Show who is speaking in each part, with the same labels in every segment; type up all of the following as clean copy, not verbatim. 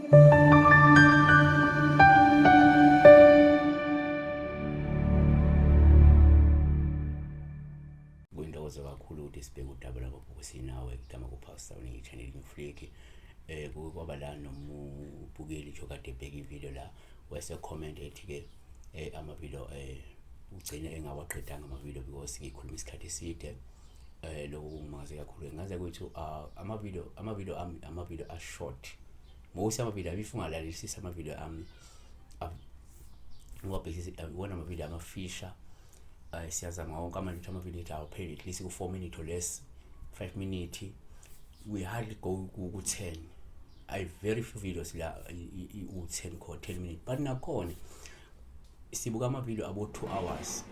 Speaker 1: Kuyintokozo kakhulu ukuthi sibheke udaba lwababukisi nawe kugama kuphasta channel ngifliki kwaba la nomubukeli nje kade ebheka ivideo la wese comment ethi ke amavideo ugcine engawaqedanga amavideo because ngikhuluma isikhathi eside lokho kungimaze kakhulu ngaze kuthi amavideo a short ngokuthi amavideo abifunga lalisisa amavideo ami ngobhekisa wona amavideo amafisha siyazama wonke amanje amavideo awupheli at least ku 4 minutes or less 5 minutes we hardly go ku 10 I very few videos la u10 ko 10 minutes but nakhona sibuka amavideo abo 2 hours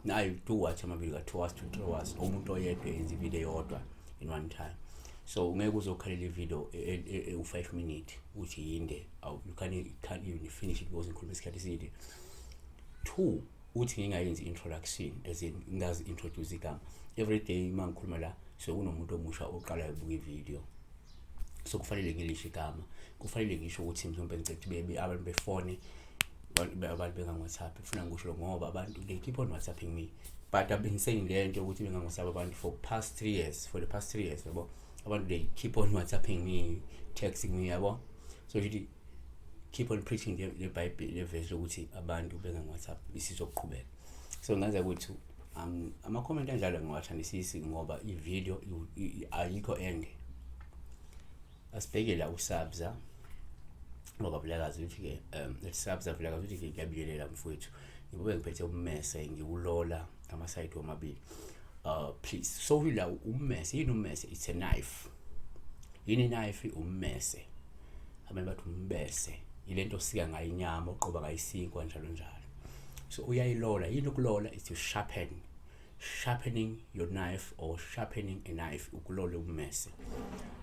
Speaker 1: na I do watch amavideo ka 2 hours to 3 hours umuntu oyedwa enza ivideo yodwa in one time so ungeke uzokhalela ivideo u5 minutes uthi yinde you can't even finish it because ngikhuluma isikhathi eside 2 uthi ngingayenzi introduction as in ngazi introduce igama every day mangikhuluma la so kunomuntu omusha oqala ukubuka ivideo so kufanele ngilisho igama kufanele ngisho ukuthi mhlawumbe ngicela abantu befone abantu benga WhatsApp ufuna ngisho ngoba abantu they keep on WhatsApping me but I've been saying lento ukuthi benga WhatsApp abantu for the past 3 years yabo abantu they keep on WhatsApping me texting me yabo so you keep on preaching the Bible the verse ukuthi abantu benga WhatsApp isizoqhubeka so ngaze ukuthi ama comment anjalo ngiwathandisisi ngoba I video ayikho end asibheke la usabza ngoba bulakazi uthi ke lesabza bulakazi uthi ngiyabiyelela mfowethu ngibuye ngiphethe ummese ngiulola ama side omabili please so la ummese yini ummese it's a knife yini knife ummese abantu bathi umbese ilento sika ngayo inyama oqoba ngayisinkwa njalo njalo so uyayilola yini ukulola is to sharpening your knife or sharpening a knife ukulola ummese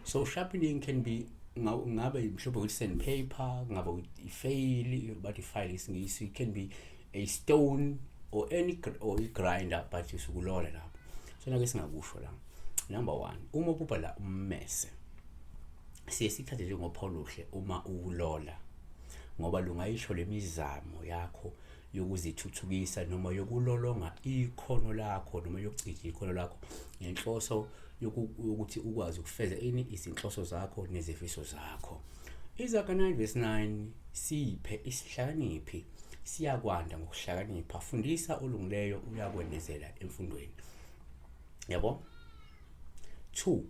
Speaker 1: so sharpening can be ngabe mhlawumbe with sandpaper ngabe ifile but ifile isingisi can be a stone or any or a grinder but usukulola lapho so nake singakusho la number 1 uma ubupha la ummese siyesithathe njengophauluhle uma ulola ngoba lungayisho lemizamo yakho yokuzithuthukisa noma yokulolonga ikhono lakho noma yokucija ikhono lakho ngenhloso yokuthi ukwazi ukufeza izinhloso zakho nezifiso zakho Izaga 9:9 siphe isihlakaniphi siyakwanda ngokuhlakanipha fundisa olungileyo uyakwendezela emfundweni yabo 2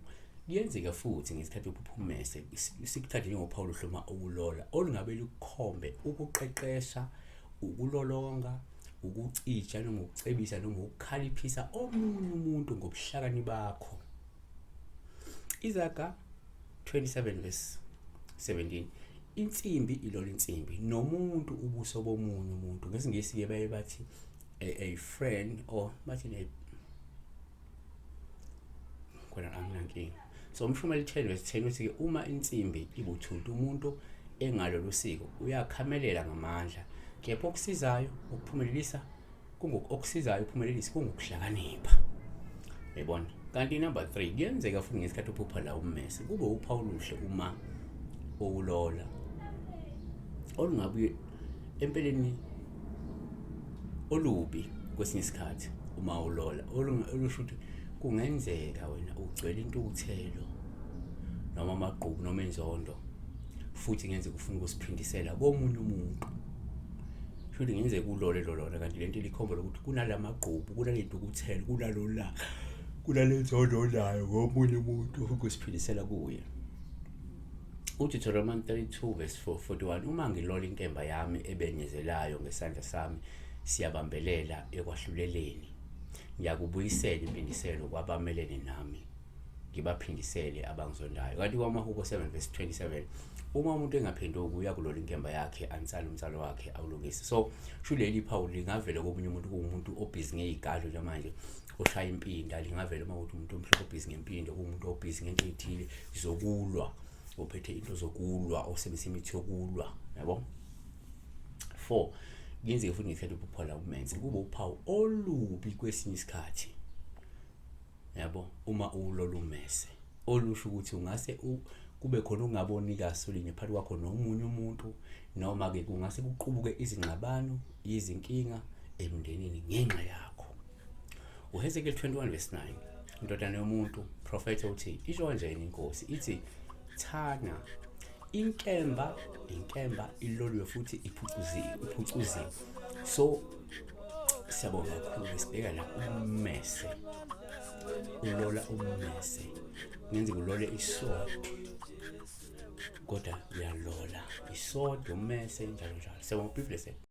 Speaker 1: Kuyenzeka futhi ngesikhathi uphuphumese sikuthathe njengophawu hloma ukulola olungabe lukhombe ukuqeqesha ukulolonga ukucija noma ukucebisa noma ukukhaliphisa omunye umuntu ngobuhlakani bakho Izaga 27:17 insimbi ilola insimbi nomuntu ubuso bomunye umuntu ngesingisi ke baye bathi a friend or bathi khona anginankinga so umshumeli 10:10 uthi uma insimbi ibuthuntu umuntu engalolu siko uyakhamelela ngamandla kepha okusizayo ukuphumelelisa kungokusizayo uphumelelisa kungokuhlakanipha yabona kanti number 3 kuyenzeka futhi ngesikhathi uphupha la ummese kube uPauluhle uma okulola olungabuye empeleni olubi kwesinye isikhathi uma ulola olusho ukuthi kungenzeka wena ugcwele intukuthelo noma amaqhubu noma inzondo futhi ngenze kufuna ukusiphindisela komunye umuntu futhi ngenze kulolelolona kanti lento likhomba ukuthi kunalamaqhubu kunalentukuthelo kunalola kunalenzondo nayo komunye umuntu ukusiphindisela kuye uthi Deuteronomy 32:41 uma ngilola inkemba yami ebenyezelayo ngesandla sami siyabambelela ekwahluleleni ngiyakubuyisela impindiselo kwabamelene nami ngibaphindisele abangizondayo kanti kwaMahubo 7:27 uma umuntu engaphenduki uyakulola inkemba yakhe ansala umsalo wakhe awulungise so shuleli Paul lingavela komunye umuntu kuumuntu obhizi ngezigalo nje manje oshaya impinda lingavela uma ukuthi umuntu omhlophe obhizi ngempinda kuumuntu obhizi ngento ethile zokulwa ophethe into zokulwa osebenzisa imithi yokulwa yabo 4 kuyenzeka futhi ngesikhathi uphuphala umenze kube uphawu olubi kwesinye isikhathi yabo uma ulola ummese olusho ukuthi ungase kube khona ukungaboni kasolinye phakathi kwakho nomunye umuntu, noma-ke kungase kuqubuke izingxabano, izinkinga emndenini ngenxa yakho. uHezekiel 21:9, indodana yomuntu, prophetha uthi, isho kanjani inkosi? Ithi, thana, inkemba iloliwe futhi iphucuziwe. So siyabonga kakhulu, sibheka la ummese, ulola ummese. Ngenze ngilole isod, kodwa uyalola isod, ummese, njalo njalo. Siyabonga, be blessed.